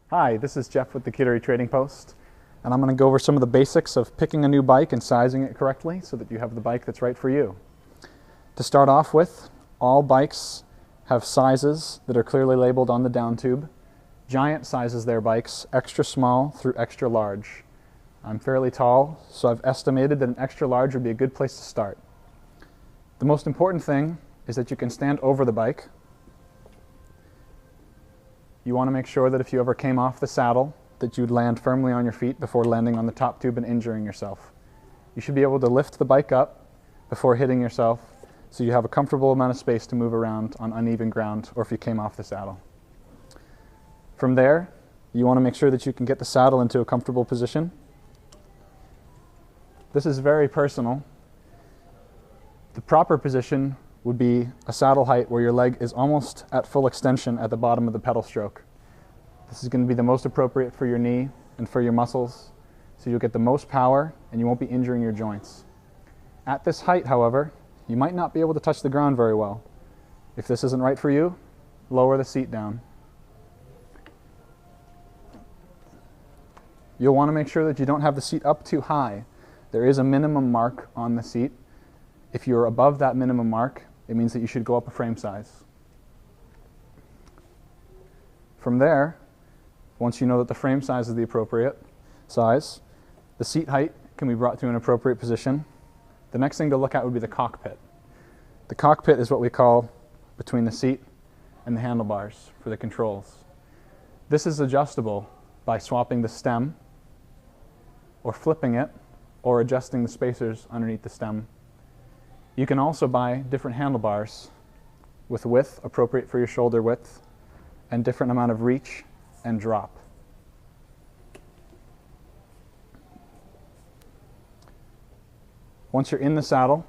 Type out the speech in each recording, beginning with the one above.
Hi, this is Jeff with the Kittery Trading Post, and I'm going to go over some of the basics of picking a new bike and sizing it correctly so that you have the bike that's right for you. To start off with, all bikes have sizes that are clearly labeled on the down tube. Giant sizes their bikes extra small through extra large. I'm fairly tall, so I've estimated that an extra large would be a good place to start. The most important thing is that you can stand over the bike. You want to make sure that if you ever came off the saddle, that you'd land firmly on your feet before landing on the top tube and injuring yourself. You should be able to lift the bike up before hitting yourself so you have a comfortable amount of space to move around on uneven ground or if you came off the saddle. From there, you want to make sure that you can get the saddle into a comfortable position. This is very personal. The proper position would be a saddle height where your leg is almost at full extension at the bottom of the pedal stroke. This is going to be the most appropriate for your knee and for your muscles, so you'll get the most power and you won't be injuring your joints. At this height, however, you might not be able to touch the ground very well. If this isn't right for you, lower the seat down. You'll want to make sure that you don't have the seat up too high. There is a minimum mark on the seat. If you're above that minimum mark, it means that you should go up a frame size. From there, once you know that the frame size is the appropriate size, the seat height can be brought to an appropriate position. The next thing to look at would be the cockpit. The cockpit is what we call between the seat and the handlebars for the controls. This is adjustable by swapping the stem or flipping it or adjusting the spacers underneath the stem. You can also buy different handlebars with width appropriate for your shoulder width and different amount of reach and drop. Once you're in the saddle,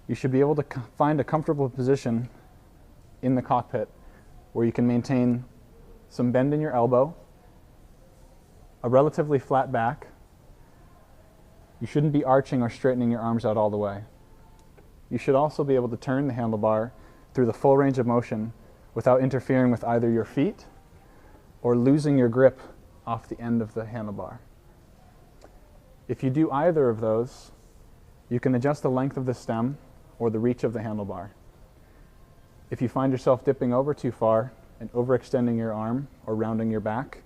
you should be able to find a comfortable position in the cockpit where you can maintain some bend in your elbow, a relatively flat back. You shouldn't be arching or straightening your arms out all the way. You should also be able to turn the handlebar through the full range of motion without interfering with either your feet or losing your grip off the end of the handlebar. If you do either of those, you can adjust the length of the stem or the reach of the handlebar. If you find yourself dipping over too far and overextending your arm or rounding your back,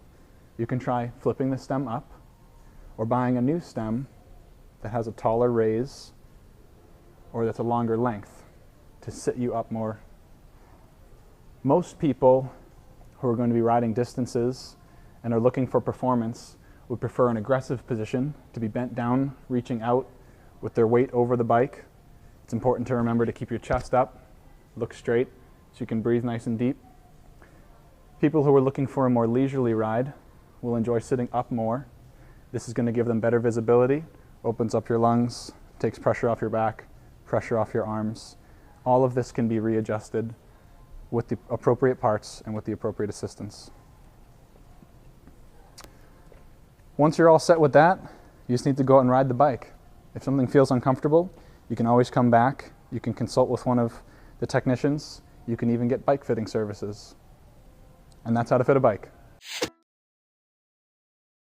you can try flipping the stem up or buying a new stem that has a taller raise or that's a longer length to sit you up more. Most people who are going to be riding distances and are looking for performance would prefer an aggressive position to be bent down, reaching out with their weight over the bike. It's important to remember to keep your chest up, look straight so you can breathe nice and deep. People who are looking for a more leisurely ride will enjoy sitting up more. This is going to give them better visibility, opens up your lungs, takes pressure off your back, pressure off your arms. All of this can be readjusted with the appropriate parts and with the appropriate assistance. Once you're all set with that, you just need to go out and ride the bike. If something feels uncomfortable, you can always come back. You can consult with one of the technicians. You can even get bike fitting services. And that's how to fit a bike.